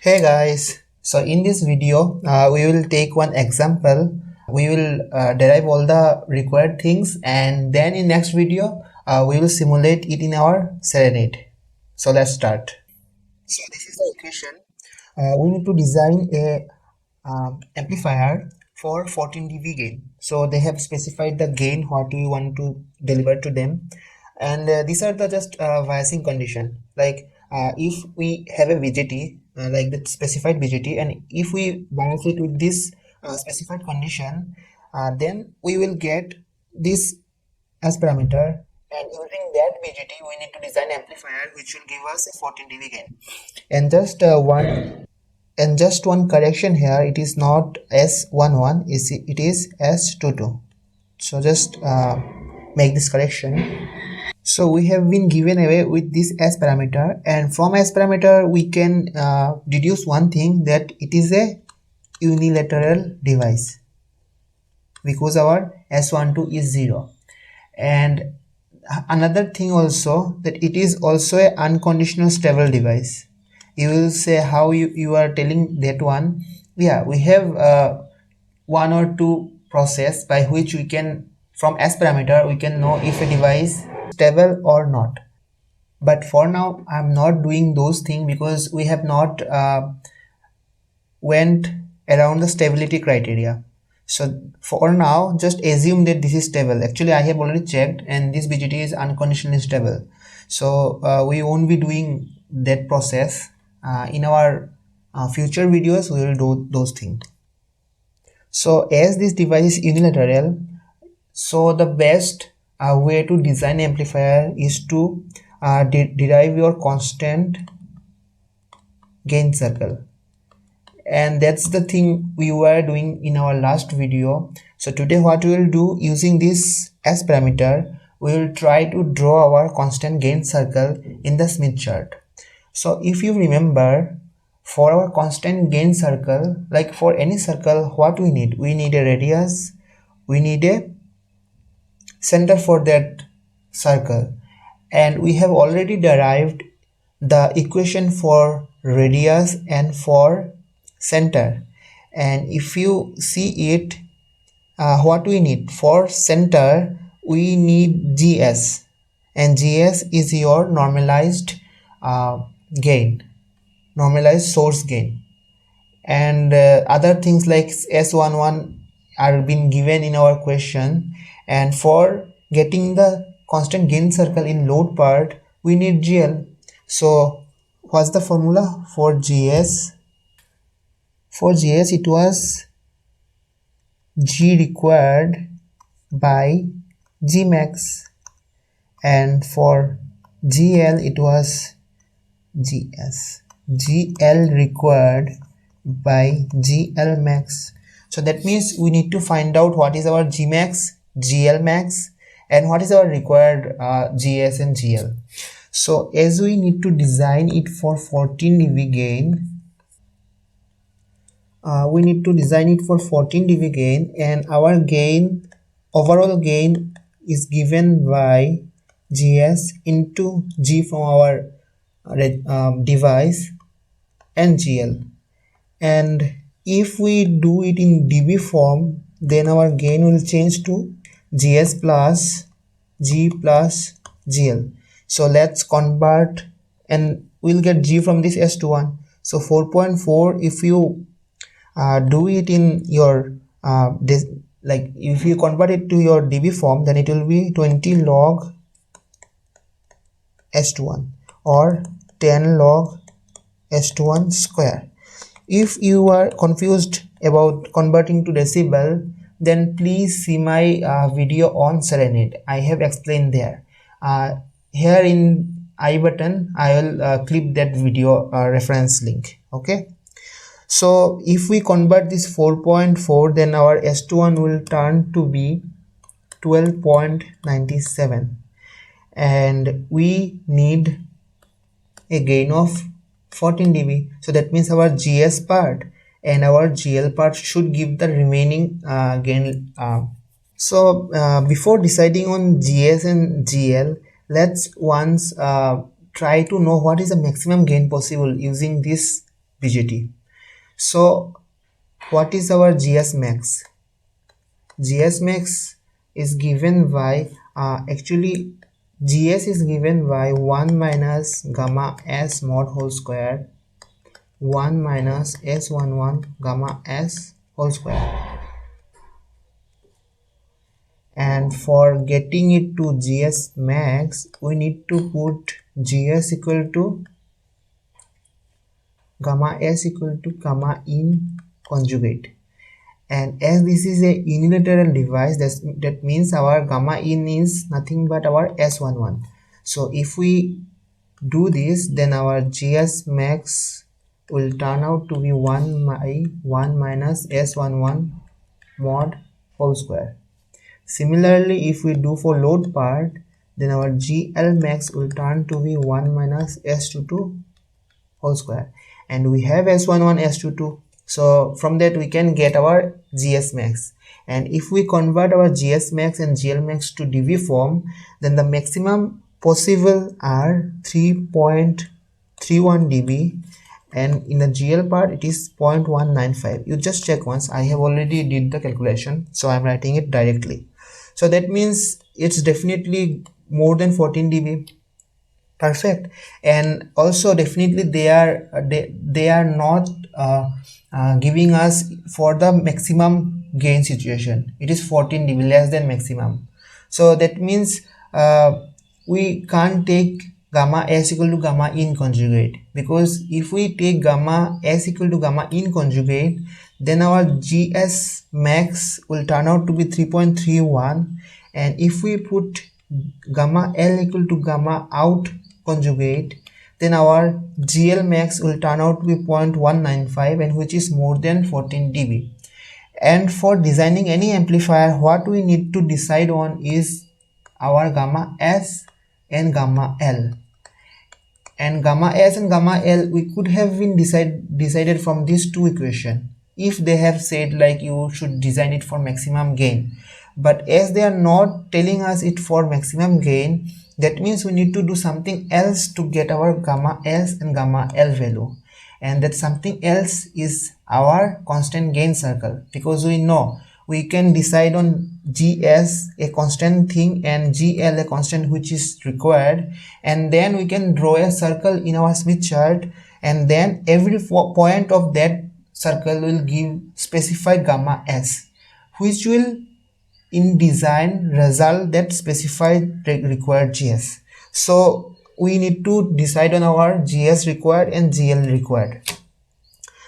Hey guys, so in this video we will take one example. We will derive all the required things, and then in next video we will simulate it in our Serenade. So let's start. So this is the equation. We need to design a amplifier for 14 dB gain. So they have specified the gain what we want to deliver to them, and these are the just biasing condition. Like if we have a VGT, like the specified VGT, and if we bias it with this specified condition, then we will get this as parameter, and using that VGT we need to design amplifier which will give us a 14 dB gain. And just one correction here, it is not S11, it is S22. So just make this correction. So we have been given away with this S parameter, and from S parameter we can deduce one thing, that it is a unilateral device because our S12 is 0. And another thing also, that it is also a unconditional stable device. You will say how you are telling that one. Yeah, we have one or two process by which we can, from S parameter, we can know if a device is stable or not. But for now I'm not doing those things because we have not went around the stability criteria. So for now just assume that this is stable. Actually I have already checked, and this BGT is unconditionally stable. So we won't be doing that process. In our future videos we will do those things. So as this device is unilateral, so the best way to design amplifier is to derive your constant gain circle, and that's the thing we were doing in our last video. So today what we will do, using this S parameter, we will try to draw our constant gain circle in the Smith chart. So if you remember, for our constant gain circle, like for any circle, what we need a radius, we need a center for that circle, and we have already derived the equation for radius and for center. And if you see it, what we need for center, we need GS, and GS is your normalized gain, normalized source gain. And other things like S11 are been given in our question. And for getting the constant gain circle in load part, we need GL. So what's the formula for GS? For GS it was G required by G max, and for GL it was GL required by GL max. So that means we need to find out what is our G max, GL max, and what is our required GS and GL. So as we need to design it for 14 dB gain, we need to design it for 14 dB gain, and our gain, overall gain, is given by GS into G from our device and GL. And if we do it in dB form, then our gain will change to GS plus G plus GL. So let's convert, and we'll get G from this S21. So 4.4, if you do it in your like if you convert it to your dB form, then it will be 20 log S21 or 10 log S21 square. If you are confused about converting to decibel, then please see my video on Serenade. I have explained there. Here in I button I will clip that video reference link. Okay. So if we convert this 4.4, then our S21 will turn to be 12.97, and we need a gain of 14 dB. So that means our GS part and our GL part should give the remaining gain. So before deciding on GS and GL, let's once try to know what is the maximum gain possible using this BGT. So what is our GS max? GS max is given by actually GS is given by 1 minus gamma s mod whole square 1 minus s11 gamma s whole square. And for getting it to GS max, we need to put GS equal to gamma s equal to gamma in conjugate. And as this is a unilateral device, that means our gamma in is nothing but our S11. So if we do this, then our GS max will turn out to be 1 minus S11 mod whole square. Similarly, if we do for load part, then our GL max will turn to be 1 minus S22 whole square, and we have S11 S22, so from that we can get our GS max. And if we convert our GS max and GL max to dB form, then the maximum possible are 3.31 dB, and in the GL part it is 0.195. You just check once, I have already did the calculation, so I'm writing it directly. So that means it's definitely more than 14 dB. Perfect. And also definitely they are not giving us for the maximum gain situation. It is 14 dB less than maximum. So that means we can't take gamma s equal to gamma in conjugate, because if we take gamma s equal to gamma in conjugate, then our GS max will turn out to be 3.31, and if we put gamma L equal to gamma out conjugate, then our GL max will turn out to be 0.195, and which is more than 14 dB. And for designing any amplifier, what we need to decide on is our gamma S and gamma L. And gamma S and gamma L, we could have been decided from these two equations if they have said like you should design it for maximum gain. But as they are not telling us it for maximum gain, that means we need to do something else to get our gamma S and gamma L value. And that something else is our constant gain circle, because we know we can decide on GS a constant thing and GL a constant which is required, and then we can draw a circle in our Smith chart, and then every point of that circle will give specified gamma S, which will in design result that specified required GS. So we need to decide on our GS required and GL required.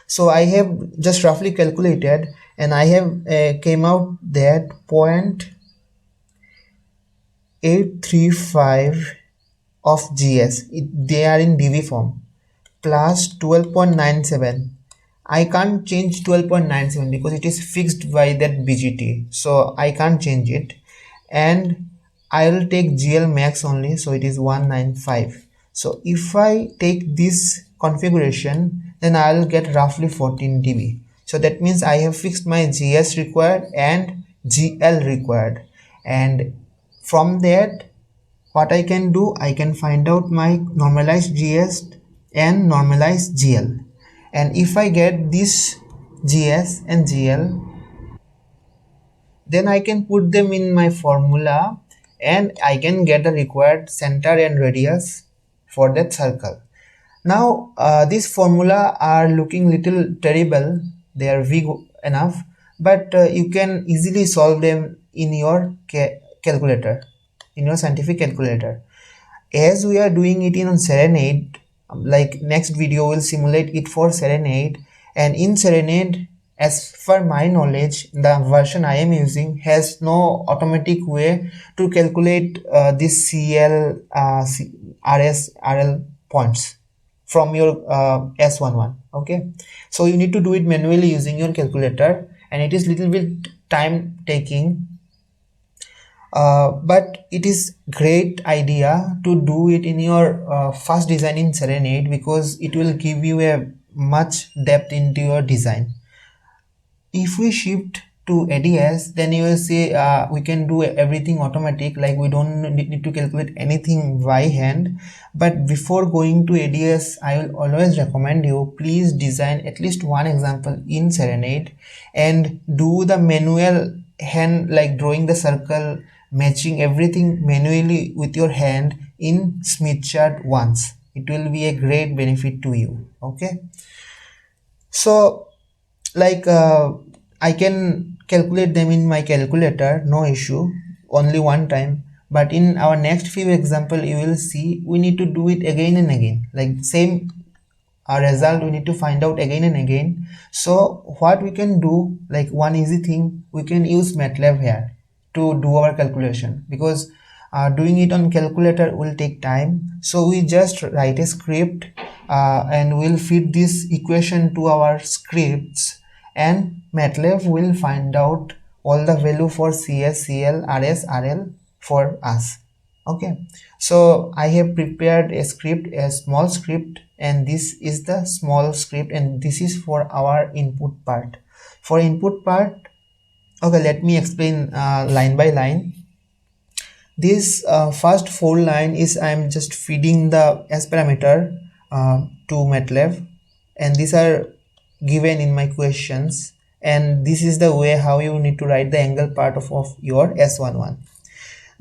So I have just roughly calculated, and I have came out that 0.835 of GS, they are in dB form, plus 12.97. I can't change 12.97 because it is fixed by that BGT, so I can't change it, and I will take GL max only, so it is 195. So if I take this configuration, then I will get roughly 14 dB. So that means I have fixed my GS required and GL required, and from that what I can do, I can find out my normalized GS and normalized GL. And if I get this GS and GL, then I can put them in my formula, and I can get the required center and radius for that circle. Now these formula are looking little terrible, they are weak enough, but you can easily solve them in your calculator, in your scientific calculator. As we are doing it in Serenade, like next video will simulate it for Serenade, and in Serenade, as per my knowledge, the version I am using has no automatic way to calculate this CL, RS, RL points from your S11. Okay, so you need to do it manually using your calculator, and it is little bit time taking, but it is great idea to do it in your first design in Serenade, because it will give you a much depth into your design. If we shift to ADS, then you will see we can do everything automatic, like we don't need to calculate anything by hand. But before going to ADS, I will always recommend you, please design at least one example in Serenade and do the manual hand, like drawing the circle, matching everything manually with your hand in Smith chart once. It will be a great benefit to you. Okay, so like I can calculate them in my calculator, no issue, only one time. But in our next few example, you will see we need to do it again and again, like same result we need to find out again and again. So what we can do, like one easy thing, we can use MATLAB here to do our calculation, because doing it on calculator will take time. So we just write a script and we'll feed this equation to our scripts, and MATLAB will find out all the value for CS, CL, RS, RL for us. Okay, so I have prepared a script, a small script, and this is the small script, and this is for our input part. For input part, okay, let me explain line by line. This first 4 line is I'm just feeding the S parameter to MATLAB, and these are given in my questions, and this is the way how you need to write the angle part of your S11.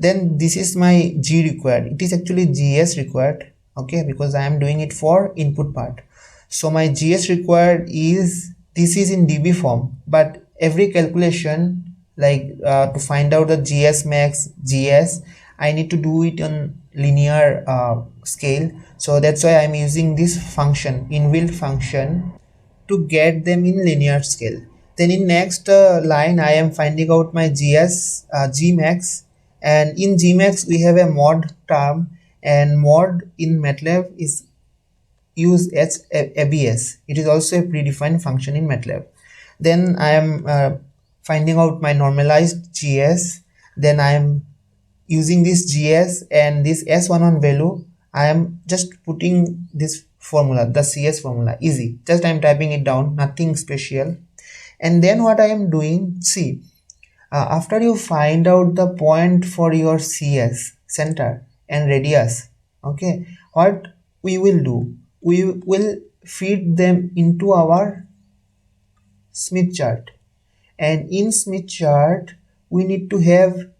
Then this is my G required. It is actually GS required, okay, because I am doing it for input part. So my GS required is, this is in dB form, but every calculation, like to find out the GS max, GS, I need to do it on linear scale. So that's why I'm using this function, inbuilt function, to get them in linear scale. Then in next line, I am finding out my GS, Gmax, and in Gmax we have a mod term, and mod in MATLAB is used as ABS. It is also a predefined function in MATLAB. Then I am finding out my normalized GS. Then I am using this GS and this S11 value. I am just putting this formula, the CS formula, easy. Just I am typing it down, nothing special. And then what I am doing, see, after you find out the point for your CS, center and radius, okay, what we will do, we will feed them into our Smith chart, and in Smith chart we need to have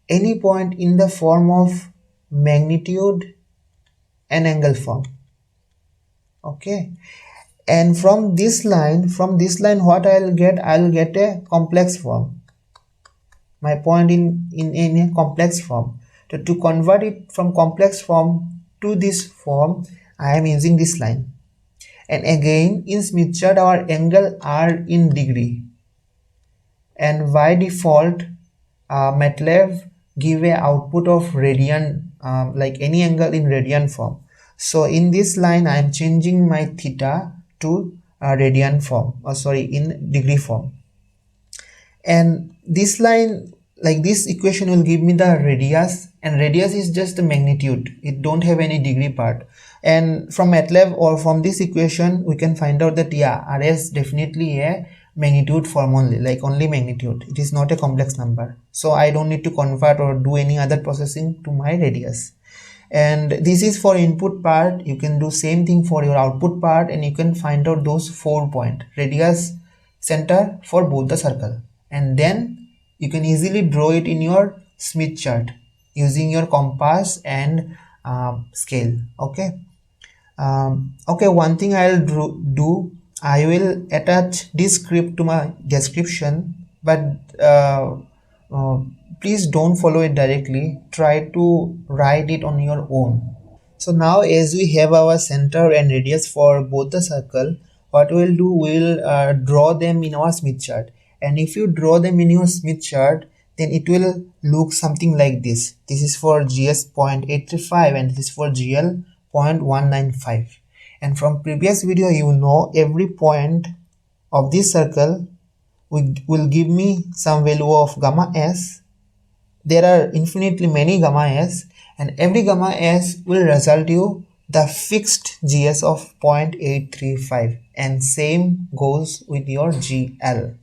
any point in the form of magnitude and angle form. Okay, and from this line what I'll get a complex form, my point in a complex form. So to convert it from complex form to this form, I am using this line. And again in Smith chart our angle are in degree, and by default MATLAB give a output of radian, like any angle in radian form. So in this line I am changing my theta to radian form, or sorry, in degree form. And this line, like this equation will give me the radius, and radius is just the magnitude, it don't have any degree part. And from MATLAB or from this equation we can find out that yeah, RS definitely a magnitude form only, like only magnitude, it is not a complex number. So I don't need to convert or do any other processing to my radius. And this is for input part. You can do same thing for your output part, and you can find out those 4 points, radius, center for both the circle, and then you can easily draw it in your Smith chart using your compass and scale. Okay, okay, one thing I'll do, I will attach this script to my description, but please don't follow it directly, try to write it on your own. So now as we have our center and radius for both the circle, what we'll do, we'll draw them in our Smith chart. And if you draw them in your Smith chart, then it will look something like this. This is for GS 0.835 and this is for GL 0.195. And from previous video, you know every point of this circle will give me some value of gamma s. There are infinitely many gamma s, and every gamma s will result you the fixed GS of 0.835, and same goes with your GL.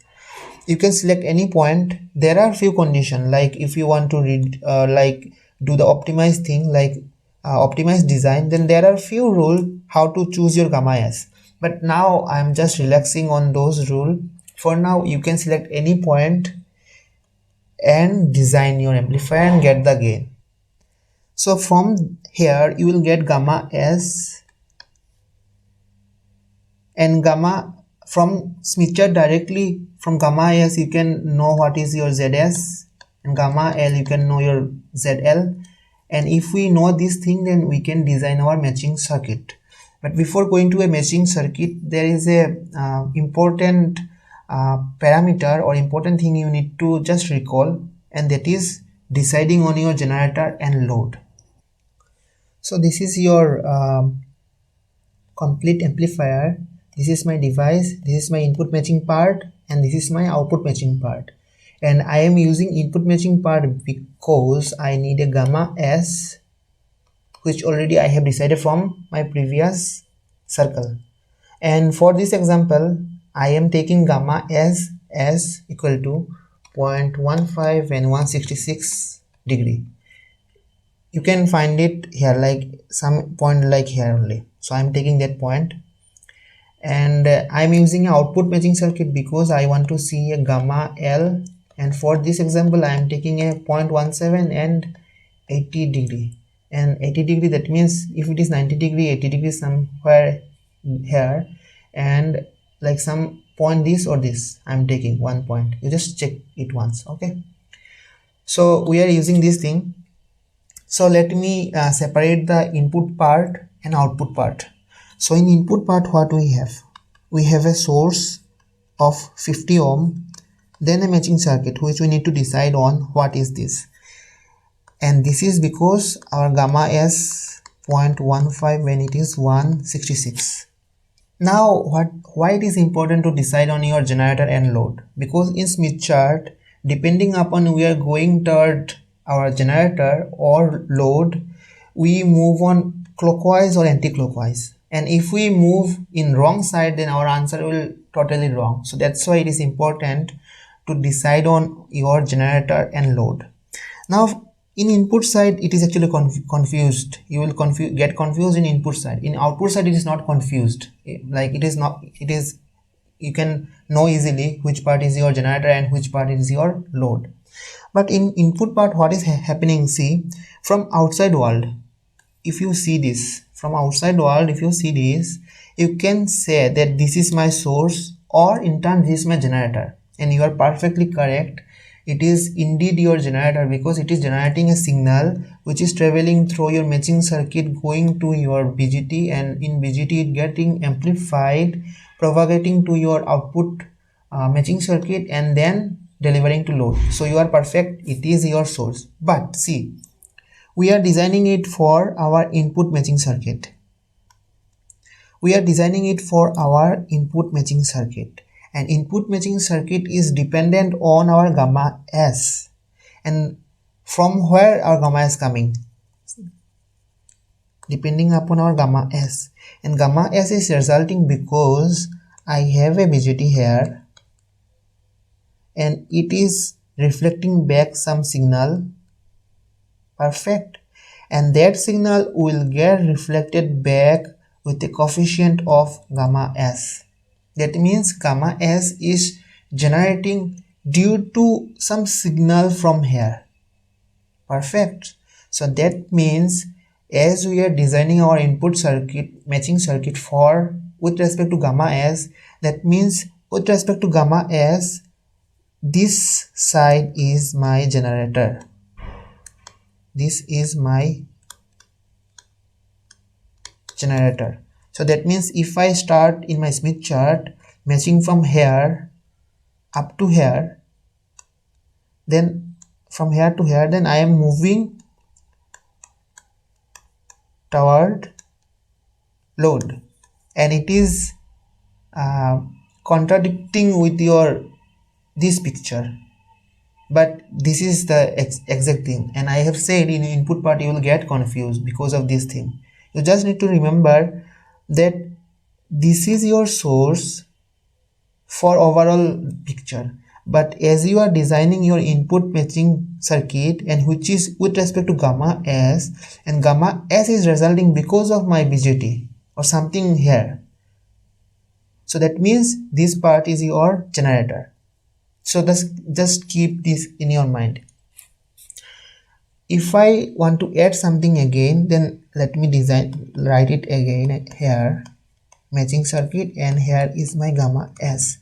you can select any point. There are few conditions, like if you want to read like do the optimized thing, like optimized design, then there are few rules how to choose your gamma s. But now I'm just relaxing on those rules. For now you can select any point and design your amplifier and get the gain. So from here you will get gamma s and gamma. From Smith chart directly from gamma s you can know what is your zs, and gamma l you can know your zl. And if we know this thing, then we can design our matching circuit. But before going to a matching circuit, there is a important parameter or important thing you need to just recall, and that is deciding on your generator and load. So this is your complete amplifier. This is my device, this is my input matching part, and this is my output matching part. And I am using input matching part because I need a gamma s, which already I have decided from my previous circle. And for this example, I am taking gamma s as equal to 0.15 and 166 degree. You can find it here, like some point like here only. So I'm taking that point, and I'm using an output matching circuit because I want to see a gamma L, and for this example I am taking a 0.17 and 80 degree. And 80 degree, that means if it is 90 degree, 80 degree somewhere here, and like some point this or this, I'm taking one point. You just check it once. Okay, so we are using this thing. So let me separate the input part and output part. So in input part, what we have? We have a source of 50 ohm, then a matching circuit which we need to decide on what is this. And this is because our gamma s 0.15 when it is 166. Now why it is important to decide on your generator and load? Because in Smith chart, depending upon we are going toward our generator or load, we move on clockwise or anti-clockwise. And if we move in wrong side, then our answer will totally wrong. So that's why it is important to decide on your generator and load. Now in input side, it is actually confused. You will get confused in input side. In output side, it is not confused. Like it is not. It is, you can know easily which part is your generator and which part is your load. But in input part, what is happening? See, from outside world, if you see this from outside world, if you see this, you can say that this is my source, or in turn this is my generator, and you are perfectly correct. It is indeed your generator because it is generating a signal which is traveling through your matching circuit going to your BGT, and in BGT it getting amplified, propagating to your output matching circuit, and then delivering to load. So you are perfect, it is your source. But see, we are designing it for our input matching circuit. We are designing it for our input matching circuit. And input matching circuit is dependent on our gamma s. And from where our gamma is coming? Depending upon our gamma s. And gamma s is resulting because I have a BGT here, and it is reflecting back some signal. Perfect. And that signal will get reflected back with a coefficient of gamma s. That means gamma s is generating due to some signal from here. Perfect. So that means as we are designing our input circuit, matching circuit for with respect to gamma s, that means with respect to gamma s, this side is my generator. This is my generator. So that means if I start in my Smith chart matching from here up to here, then from here to here, then I am moving toward load, and it is contradicting with your this picture. But this is the exact thing, and I have said in input part you will get confused because of this thing. You just need to remember that this is your source for overall picture, but as you are designing your input matching circuit, and which is with respect to gamma S, and gamma S is resulting because of my BJT or something here, so that means this part is your generator. So just keep this in your mind. If I want to add something again, then let me write it again here, matching circuit, and here is my gamma S.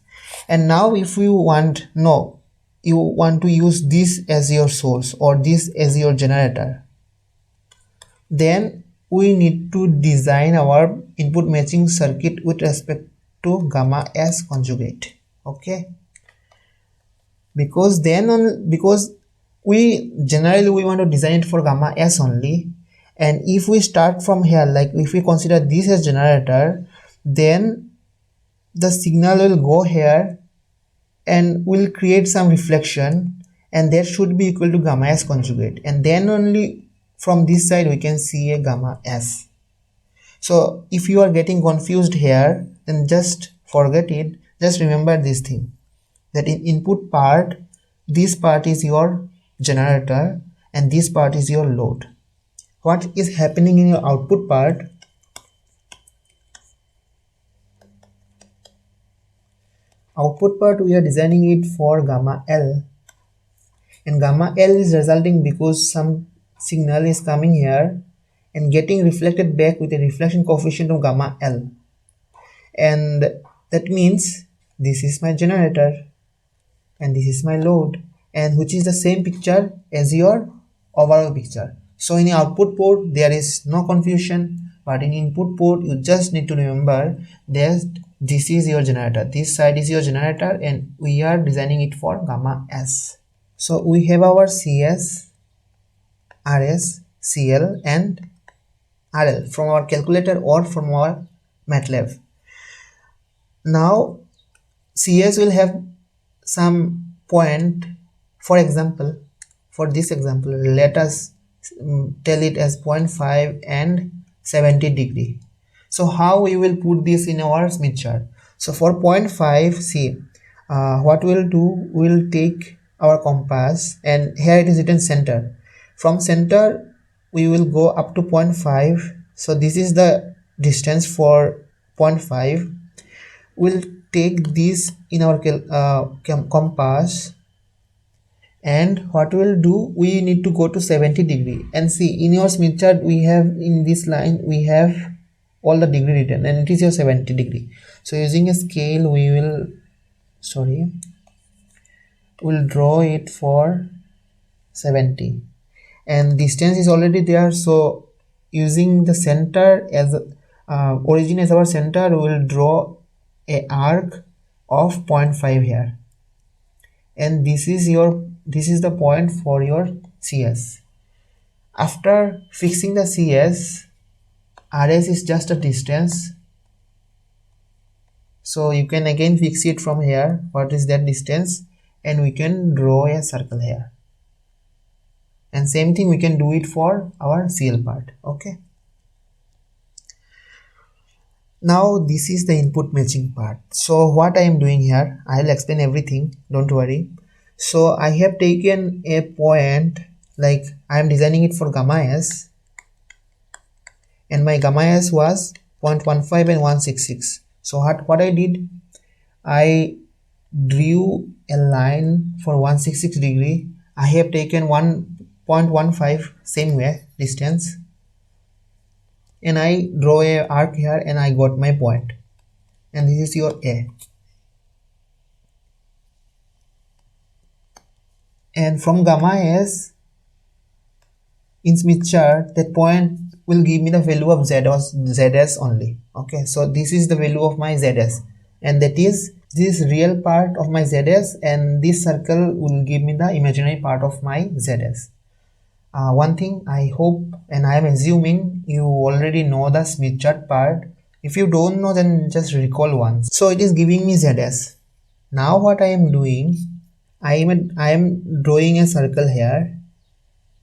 And now if you want to use this as your source or this as your generator, then we need to design our input matching circuit with respect to gamma S conjugate. Okay, because we want to design it for gamma S only, and if we start from here, like if we consider this as generator, then the signal will go here and will create some reflection, and that should be equal to gamma S conjugate, and then only from this side we can see a gamma S. So if you are getting confused here, then just forget it. Just remember this thing, that in input part, this part is your generator and this part is your load. What is happening in your output part? Output part, we are designing it for gamma L, and gamma L is resulting because some signal is coming here and getting reflected back with a reflection coefficient of gamma L, and that means this is my generator and this is my load, and which is the same picture as your overall picture. So in the output port there is no confusion, but in input port you just need to remember that this is your generator, this side is your generator, and we are designing it for gamma S. So we have our CS, RS, CL and RL from our calculator or from our MATLAB. Now CS will have some point. For example, for this example, let us tell it as 0.5 and 70 degree. So how we will put this in our Smith chart? So for 0.5, see what we'll do, we'll take our compass, and here it is written center. From center we will go up to 0.5. So this is the distance for 0.5. We'll take this in our compass, and what we'll do, we need to go to 70 degree, and see in your Smith chart we have, in this line we have all the degree written, and it is your 70 degree. So using a scale we'll draw it for 70, and distance is already there. So using the center as origin as our center, we will draw a arc of 0.5 here, and this is the point for your CS. After fixing the CS, RS is just a distance, so you can again fix it from here, what is that distance, and we can draw a circle here, and same thing we can do it for our CL part. Okay, now this is the input matching part. So what I am doing here, I will explain everything, don't worry. So I have taken a point, like I am designing it for gamma S, and my gamma S was 0.15 and 166. So what I did, I drew a line for 166 degree. I have taken 1.15 same way distance, and I draw a arc here, and I got my point, and this is your A. And from gamma S in Smith chart, that point will give me the value of ZS only. Okay, so this is the value of my ZS, and that is this real part of my ZS, and this circle will give me the imaginary part of my ZS. One thing I hope, and I am assuming you already know the Smith chart part. If you don't know, then just recall once. So it is giving me ZS. Now what I am doing, I am drawing a circle here,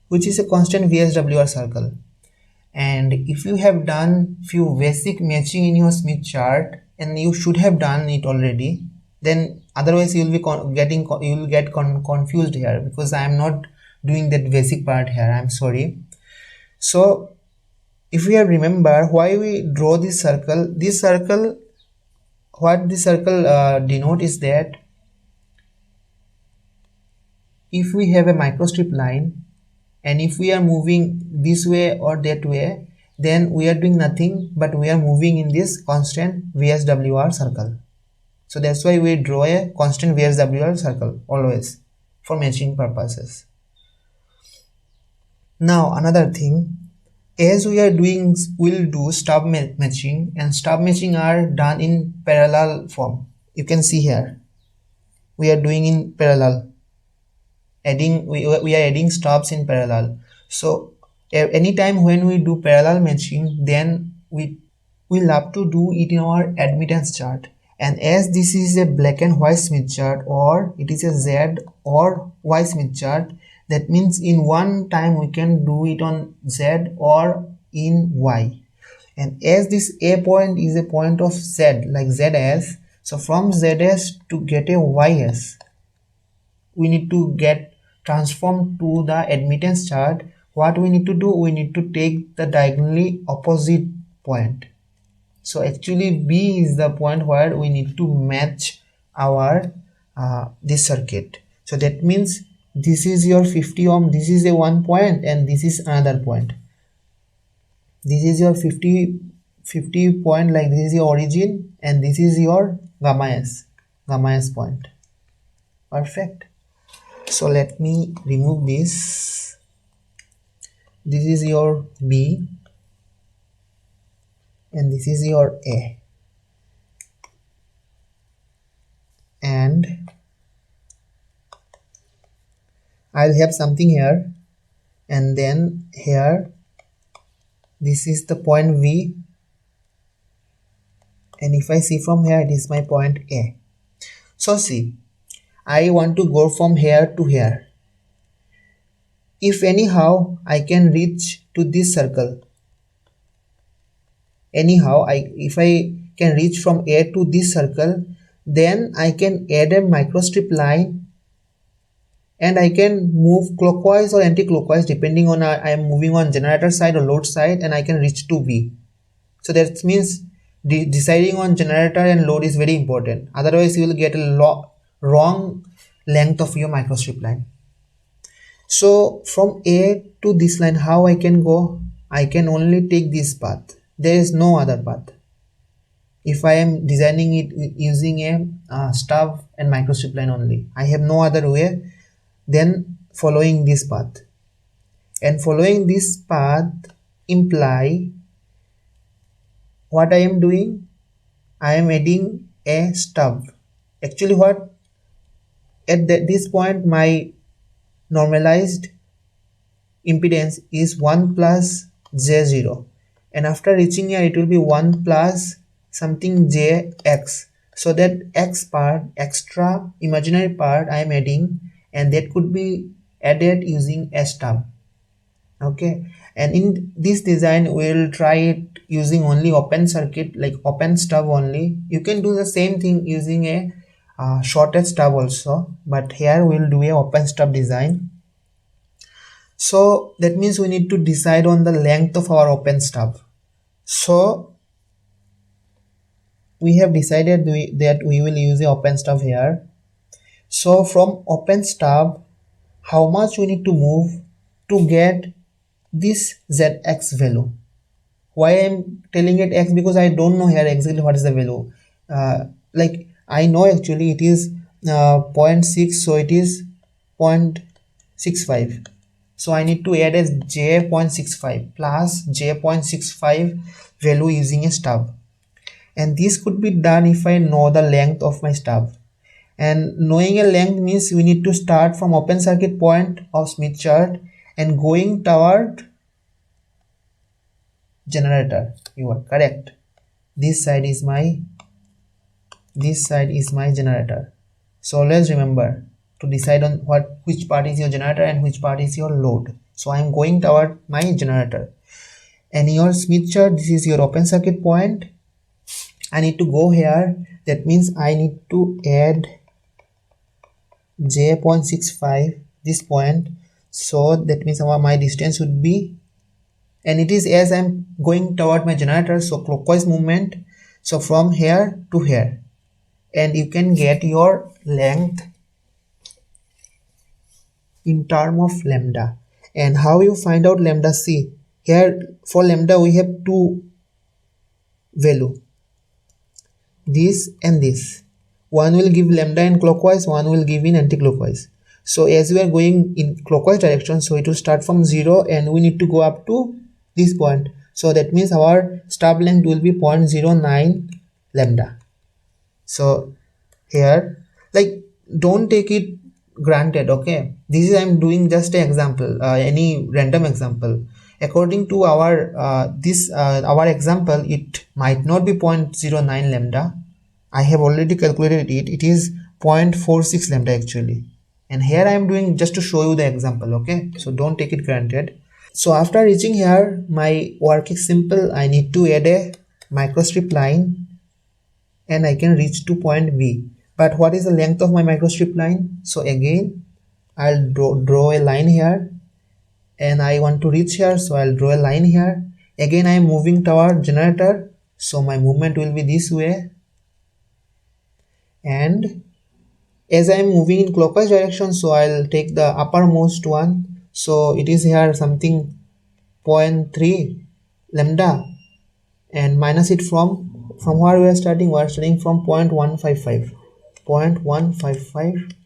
which is a constant VSWR circle. And if you have done few basic matching in your Smith chart, and you should have done it already, then otherwise you will be confused here, because I am not doing that basic part here. I'm sorry. So if we have remember why we draw this circle, what this circle denote is that if we have a microstrip line and if we are moving this way or that way, then we are doing nothing but we are moving in this constant VSWR circle. So that's why we draw a constant VSWR circle always for matching purposes. Now another thing, as we are doing, we'll do stub matching, and stub matching are done in parallel form. You can see here we are doing in parallel, we are adding stubs in parallel. So anytime when we do parallel matching, then we love to do it in our admittance chart. And as this is a black and white Smith chart, or it is a Z or Y Smith chart, that means in one time we can do it on Z or in Y. And as this A point is a point of Z, like ZS, so from ZS to get a YS, we need to get transformed to the admittance chart. What we need to do, we need to take the diagonally opposite point. So actually B is the point where we need to match our this circuit. So that means this is your 50 ohm, this is a one point, and this is another point. This is your 50 point, like this is your origin, and this is your gamma S point. Perfect. So let me remove this. This is your B and this is your A, and I'll have something here, and then here this is the point V, and if I see from here, it is my point A. So see, I want to go from here to here. If anyhow I can reach to this circle, anyhow if I can reach from A to this circle, then I can add a microstrip line and I can move clockwise or anti-clockwise depending on I am moving on generator side or load side, and I can reach to V. So that means deciding on generator and load is very important, otherwise you will get a wrong length of your microstrip line. So from A to this line, how I can go? I can only take this path. There is no other path. If I am designing it using a stub and microstrip line only, I have no other way than following this path. And following this path imply what I am doing? I am adding a stub. Actually what? At this point my normalized impedance is 1 plus J0, and after reaching here it will be 1 plus something Jx. So that X part, extra imaginary part I am adding, and that could be added using a stub. Okay, and in this design we will try it using only open circuit, like open stub only. You can do the same thing using a shorted stub also, but here we will do a open stub design. So that means we need to decide on the length of our open stub. So we have decided that we will use a open stub here. So from open stub, how much we need to move to get this Zx value? Why I am telling it X? Because I don't know here exactly what is the value. Like I know actually it is 0.6, so it is 0.65. So I need to add a J.65 plus J.65 value using a stub. And this could be done if I know the length of my stub. And knowing a length means we need to start from open circuit point of Smith chart and going toward generator. You are correct. This side is my generator. So let's remember to decide on which part is your generator and which part is your load. So I am going toward my generator. And your Smith chart, this is your open circuit point, I need to go here. That means I need to add j.65 this point. So that means my distance would be, and it is as I'm going toward my generator, so clockwise movement, so from here to here, and you can get your length in term of lambda. And how you find out lambda? See here, for lambda we have two value, this and this. One will give lambda in clockwise, one will give in anti-clockwise. So as we are going in clockwise direction, so it will start from 0 and we need to go up to this point. So that means our stub length will be 0.09 lambda. So here, like, don't take it granted, okay? This is, I'm doing just an example, any random example. According to our our example, it might not be 0.09 lambda. I have already calculated it. It is 0.46 lambda actually. And here I am doing just to show you the example, okay? So don't take it granted. So after reaching here, my work is simple. I need to add a microstrip line and I can reach to point B. But what is the length of my microstrip line? So again, I'll draw a line here and I want to reach here, so I'll draw a line here. Again, I am moving toward generator, so my movement will be this way. And as I am moving in clockwise direction, so I'll take the uppermost one. So it is here something 0.3 lambda, and minus it from where we are starting. We are starting from 0.155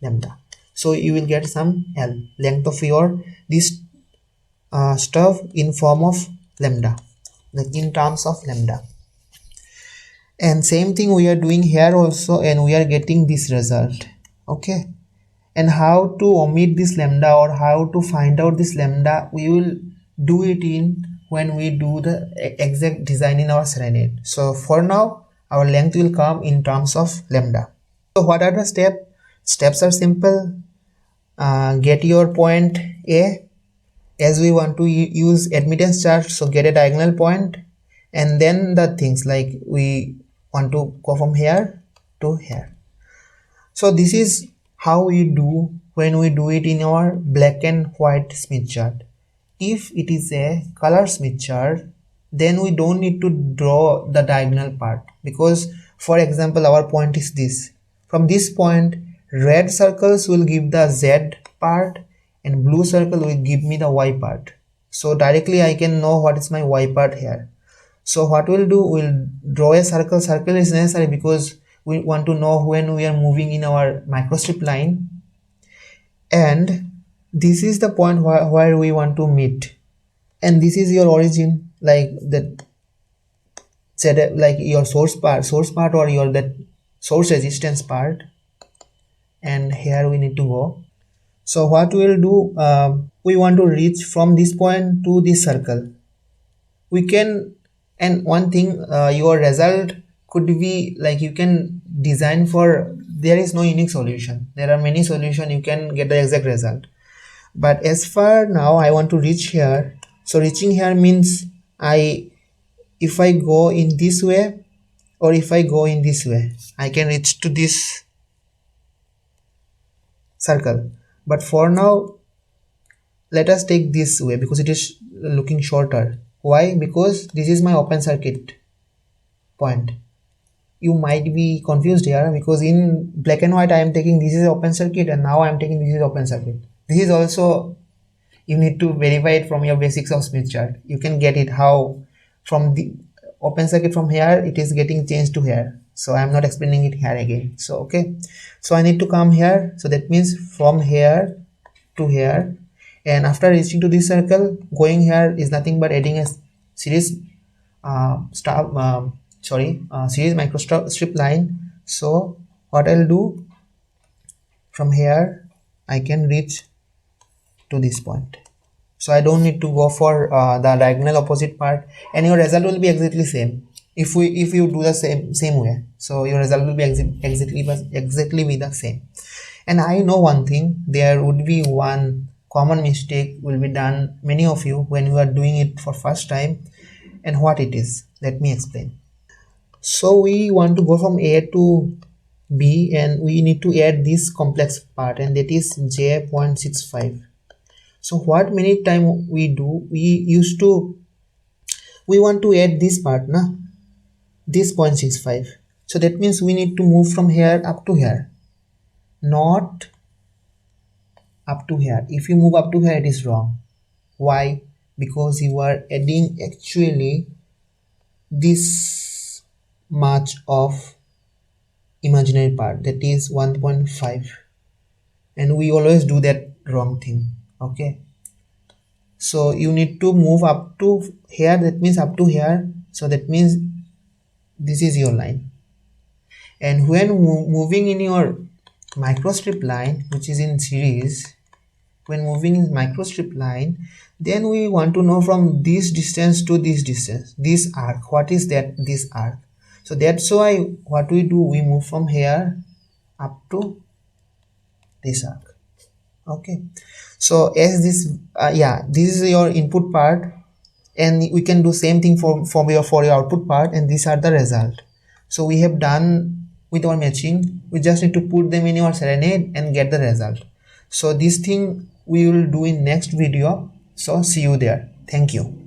lambda. So you will get some L, length of your this stuff in form of lambda, like in terms of lambda. And same thing we are doing here also, and we are getting this result, okay? And how to omit this lambda or how to find out this lambda, we will do it in when we do the exact design in our Serenade. So for now, our length will come in terms of lambda. So what are the steps? Are simple. Get your point A. As we want to use admittance chart, so get a diagonal point, and then the things like we want to go from here to here. So this is how we do when we do it in our black and white Smith chart. If it is a color Smith chart, then we don't need to draw the diagonal part, because for example our point is this. From this point, red circles will give the Z part and blue circle will give me the Y part. So directly I can know what is my Y part here. So what we'll do, we'll draw a circle. Circle is necessary because we want to know when we are moving in our microstrip line, and this is the point where we want to meet, and this is your origin, like that, like your source part or your that source resistance part, and here we need to go. So what we'll do, we want to reach from this point to this circle. We can, and one thing, your result could be like, you can design for, there is no unique solution, there are many solutions, you can get the exact result. But as far now I want to reach here. So reaching here means if I go in this way or if I go in this way, I can reach to this circle. But for now, let us take this way because it is looking shorter. Why? Because this is my open circuit point. You might be confused here because in black and white I am taking this is open circuit, and now I am taking this is open circuit. This is also, you need to verify it from your basics of Smith chart. You can get it how from the open circuit from here it is getting changed to here. So I am not explaining it here again. So okay, so I need to come here. So that means from here to here, and after reaching to this circle, going here is nothing but adding a series series microstrip line. So what I'll do, from here I can reach to this point. So I don't need to go for the diagonal opposite part, and your result will be exactly same if you do the same way. So your result will be exactly be the same. And I know one thing, there would be one common mistake will be done many of you when you are doing it for first time. And what it is, let me explain. So we want to go from A to B, and we need to add this complex part, and that is J.65. So what many time we do, we want to add this part, na, this 0.65. So that means we need to move from here up to here, not up to here. If you move up to here, it is wrong. Why? Because you are adding actually this much of imaginary part, that is 1.5, and we always do that wrong thing. Okay, so you need to move up to here, that means up to here. So that means this is your line, and when moving in your microstrip line, which is in series, when moving in microstrip line, then we want to know from this distance to this distance, this arc, what is that, this arc. So that's why what we do, we move from here up to this arc. Okay, so as this yeah, this is your input part, and we can do same thing for your output part, and these are the result. So we have done with our matching. We just need to put them in your Serenade and get the result. So this thing we will do in next video. So see you there. Thank you.